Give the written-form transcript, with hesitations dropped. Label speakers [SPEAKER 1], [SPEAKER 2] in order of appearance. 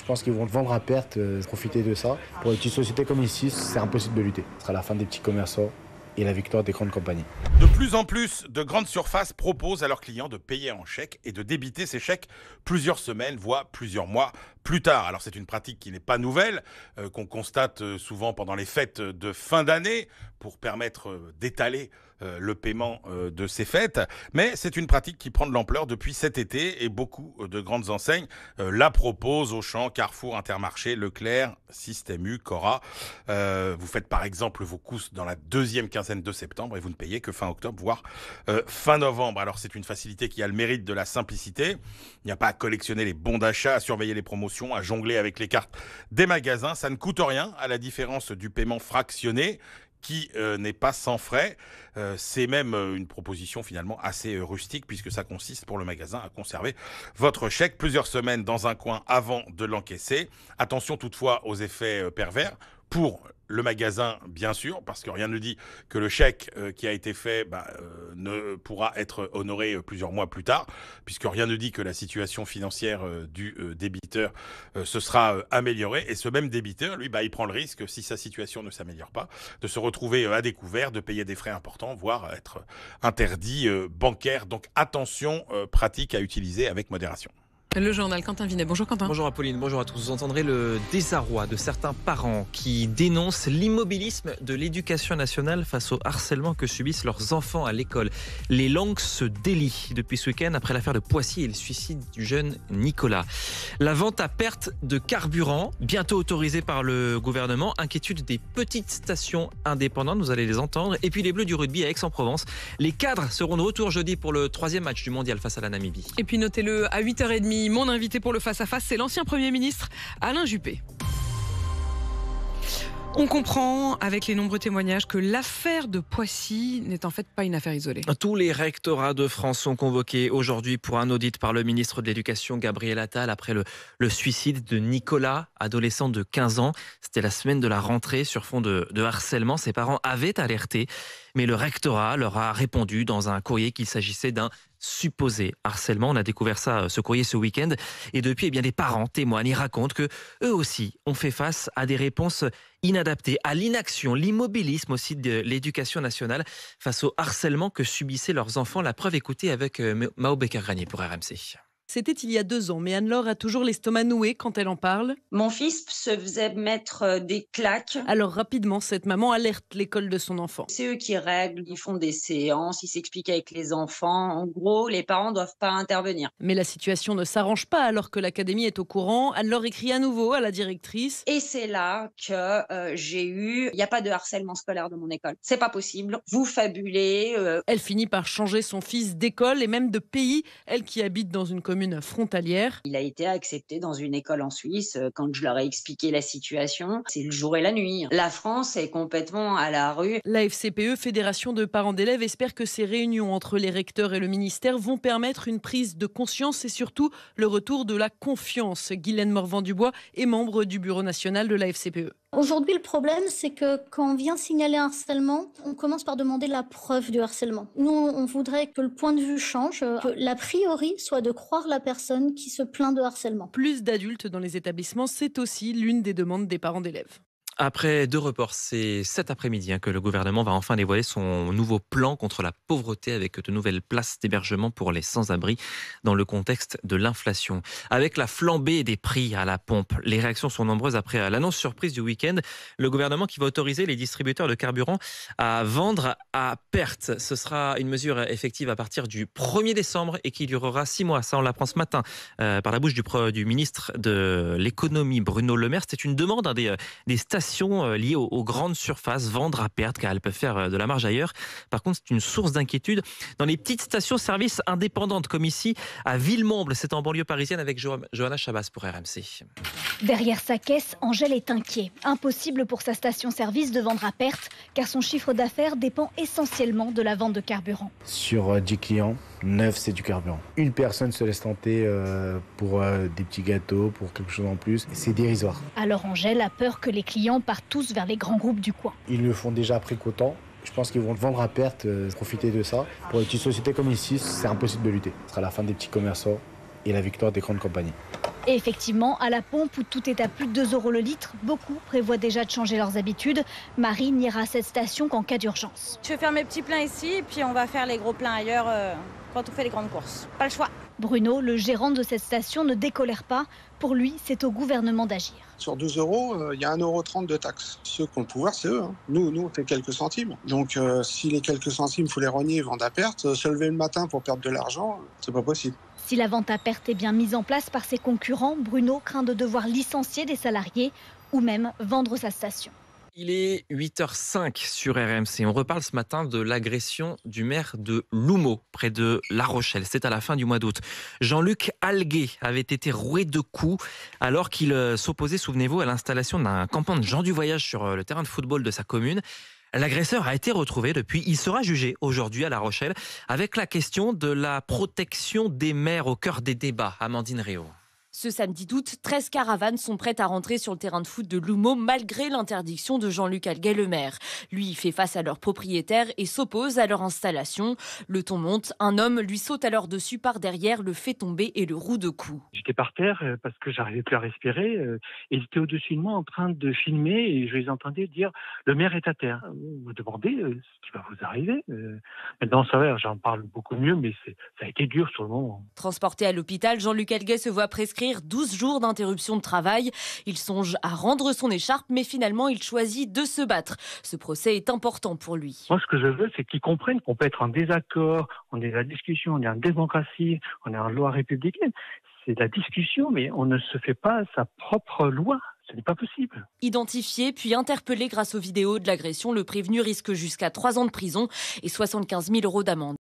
[SPEAKER 1] Je pense qu'ils vont vendre à perte, profiter de ça. Pour les petites sociétés comme ici, c'est impossible de lutter. Ce sera la fin des petits commerçants et la victoire des grandes compagnies.
[SPEAKER 2] De plus en plus de grandes surfaces proposent à leurs clients de payer en chèque et de débiter ces chèques plusieurs semaines, voire plusieurs mois plus tard. Alors c'est une pratique qui n'est pas nouvelle, qu'on constate souvent pendant les fêtes de fin d'année pour permettre d'étaler le paiement de ces fêtes. Mais c'est une pratique qui prend de l'ampleur depuis cet été et beaucoup de grandes enseignes la proposent: Auchan, Carrefour, Intermarché, Leclerc, Système U, Cora. Vous faites par exemple vos courses dans la deuxième quinzaine de septembre et vous ne payez que fin octobre, voire fin novembre. Alors c'est une facilité qui a le mérite de la simplicité. Il n'y a pas à collectionner les bons d'achat, à surveiller les promotions, à jongler avec les cartes des magasins. Ça ne coûte rien, à la différence du paiement fractionné qui n'est pas sans frais. C'est même une proposition finalement assez rustique, puisque ça consiste pour le magasin à conserver votre chèque plusieurs semaines dans un coin avant de l'encaisser. Attention toutefois aux effets pervers pour le magasin, bien sûr, parce que rien ne dit que le chèque qui a été fait ne pourra être honoré plusieurs mois plus tard, puisque rien ne dit que la situation financière du débiteur se sera améliorée. Et ce même débiteur, lui, il prend le risque, si sa situation ne s'améliore pas, de se retrouver à découvert, de payer des frais importants, voire être interdit bancaire. Donc attention, pratique à utiliser avec modération.
[SPEAKER 3] Le journal, Quentin Vinet. Bonjour Quentin.
[SPEAKER 4] Bonjour Apolline, bonjour à tous. Vous entendrez le désarroi de certains parents qui dénoncent l'immobilisme de l'éducation nationale face au harcèlement que subissent leurs enfants à l'école. Les langues se délient depuis ce week-end après l'affaire de Poissy et le suicide du jeune Nicolas. La vente à perte de carburant, bientôt autorisée par le gouvernement. Inquiétude des petites stations indépendantes, vous allez les entendre. Et puis les Bleus du rugby à Aix-en-Provence. Les cadres seront de retour jeudi pour le 3e match du mondial face à la Namibie.
[SPEAKER 3] Et puis notez-le, à 8h30, mon invité pour le face-à-face, c'est l'ancien Premier ministre Alain Juppé. On comprend, avec les nombreux témoignages, que l'affaire de Poissy n'est en fait pas une affaire isolée.
[SPEAKER 4] Tous les rectorats de France sont convoqués aujourd'hui pour un audit par le ministre de l'Éducation, Gabriel Attal, après le suicide de Nicolas, adolescent de 15 ans. C'était la semaine de la rentrée sur fond de harcèlement. Ses parents avaient alerté, mais le rectorat leur a répondu dans un courrier qu'il s'agissait d'un supposé harcèlement. On a découvert ce courrier ce week-end. Et depuis, des parents témoignent et racontent que eux aussi ont fait face à des réponses inadaptées, à l'inaction, l'immobilisme aussi de l'éducation nationale face au harcèlement que subissaient leurs enfants. La preuve, écoutez avec Mao Becker-Granier pour RMC.
[SPEAKER 5] C'était il y a 2 ans, mais Anne-Laure a toujours l'estomac noué quand elle en parle.
[SPEAKER 6] Mon fils se faisait mettre des claques.
[SPEAKER 5] Alors rapidement, cette maman alerte l'école de son enfant.
[SPEAKER 6] C'est eux qui règlent, ils font des séances, ils s'expliquent avec les enfants. En gros, les parents ne doivent pas intervenir.
[SPEAKER 5] Mais la situation ne s'arrange pas alors que l'académie est au courant. Anne-Laure écrit à nouveau à la directrice.
[SPEAKER 6] Et c'est là que il n'y a pas de harcèlement scolaire dans mon école. C'est pas possible, vous fabulez.
[SPEAKER 5] Elle finit par changer son fils d'école et même de pays, elle qui habite dans une commune frontalière.
[SPEAKER 6] Il a été accepté dans une école en Suisse. Quand je leur ai expliqué la situation, c'est le jour et la nuit. La France est complètement à la rue.
[SPEAKER 5] La FCPE, Fédération de parents d'élèves, espère que ces réunions entre les recteurs et le ministère vont permettre une prise de conscience et surtout le retour de la confiance. Guylaine Morvan-Dubois est membre du bureau national de la FCPE.
[SPEAKER 7] Aujourd'hui, le problème, c'est que quand on vient signaler un harcèlement, on commence par demander la preuve du harcèlement. Nous, on voudrait que le point de vue change, que l'a priori soit de croire la personne qui se plaint de harcèlement.
[SPEAKER 5] Plus d'adultes dans les établissements, c'est aussi l'une des demandes des parents d'élèves.
[SPEAKER 4] Après 2 reports, c'est cet après-midi que le gouvernement va enfin dévoiler son nouveau plan contre la pauvreté avec de nouvelles places d'hébergement pour les sans-abri dans le contexte de l'inflation. Avec la flambée des prix à la pompe, les réactions sont nombreuses après l'annonce surprise du week-end. Le gouvernement qui va autoriser les distributeurs de carburant à vendre à perte. Ce sera une mesure effective à partir du 1er décembre et qui durera 6 mois. Ça, on l'apprend ce matin par la bouche du ministre de l'économie, Bruno Le Maire. C'est une demande des stations liées aux grandes surfaces, vendre à perte car elles peuvent faire de la marge ailleurs. Par contre, c'est une source d'inquiétude dans les petites stations-service indépendantes comme ici à Villemomble. C'est en banlieue parisienne avec Johanna Chabas pour RMC.
[SPEAKER 8] Derrière sa caisse, Angèle est inquiet. Impossible pour sa station-service de vendre à perte car son chiffre d'affaires dépend essentiellement de la vente de carburant.
[SPEAKER 1] Sur 10 clients, 9 c'est du carburant. Une personne se laisse tenter pour des petits gâteaux, pour quelque chose en plus. C'est dérisoire.
[SPEAKER 8] Alors Angèle a peur que les clients partent tous vers les grands groupes du coin.
[SPEAKER 1] Ils le font déjà à prix coûtant. Je pense qu'ils vont vendre à perte, profiter de ça. Pour les petites sociétés comme ici, c'est impossible de lutter. Ce sera la fin des petits commerçants et la victoire des grandes compagnies.
[SPEAKER 8] Et effectivement, à la pompe où tout est à plus de 2 € le litre, beaucoup prévoient déjà de changer leurs habitudes. Marie n'ira à cette station qu'en cas d'urgence.
[SPEAKER 9] Je vais faire mes petits pleins ici et puis on va faire les gros pleins ailleurs quand on fait les grandes courses. Pas le choix.
[SPEAKER 8] Bruno, le gérant de cette station, ne décolère pas. Pour lui, c'est au gouvernement d'agir.
[SPEAKER 10] Sur 12 €, il y a 1,30 € de taxes. Ceux qui ont le pouvoir, c'est eux. Nous, on fait quelques centimes. Donc, si les quelques centimes, il faut les renier et vendre à perte, se lever le matin pour perdre de l'argent, c'est pas possible.
[SPEAKER 8] Si la vente à perte est bien mise en place par ses concurrents, Bruno craint de devoir licencier des salariés ou même vendre sa station.
[SPEAKER 4] Il est 8h05 sur RMC. On reparle ce matin de l'agression du maire de Loumeau, près de La Rochelle. C'est à la fin du mois d'août. Jean-Luc Alguet avait été roué de coups alors qu'il s'opposait, souvenez-vous, à l'installation d'un campement de gens du voyage sur le terrain de football de sa commune. L'agresseur a été retrouvé depuis. Il sera jugé aujourd'hui à La Rochelle avec la question de la protection des maires au cœur des débats. Amandine Réau.
[SPEAKER 11] Ce samedi d'août, 13 caravanes sont prêtes à rentrer sur le terrain de foot de Loumeau malgré l'interdiction de Jean-Luc Alguet, le maire. Lui, il fait face à leurs propriétaires et s'oppose à leur installation. Le ton monte, un homme lui saute alors dessus par derrière, le fait tomber et le roue de coups.
[SPEAKER 12] J'étais par terre parce que j'arrivais plus à respirer. Ils étaient au-dessus de moi en train de filmer et je les entendais dire « le maire est à terre ». Vous me demandez ce qui va vous arriver. Maintenant, ça va, j'en parle beaucoup mieux, mais ça a été dur sur le moment.
[SPEAKER 11] Transporté à l'hôpital, Jean-Luc Alguet se voit prescrire 12 jours d'interruption de travail. Il songe à rendre son écharpe, mais finalement, il choisit de se battre. Ce procès est important pour lui.
[SPEAKER 12] Moi, ce que je veux, c'est qu'ils comprennent qu'on peut être en désaccord, on est à la discussion, on est en démocratie, on est en loi républicaine. C'est de la discussion, mais on ne se fait pas sa propre loi. Ce n'est pas possible.
[SPEAKER 11] Identifié puis interpellé grâce aux vidéos de l'agression, le prévenu risque jusqu'à 3 ans de prison et 75 000 € d'amende.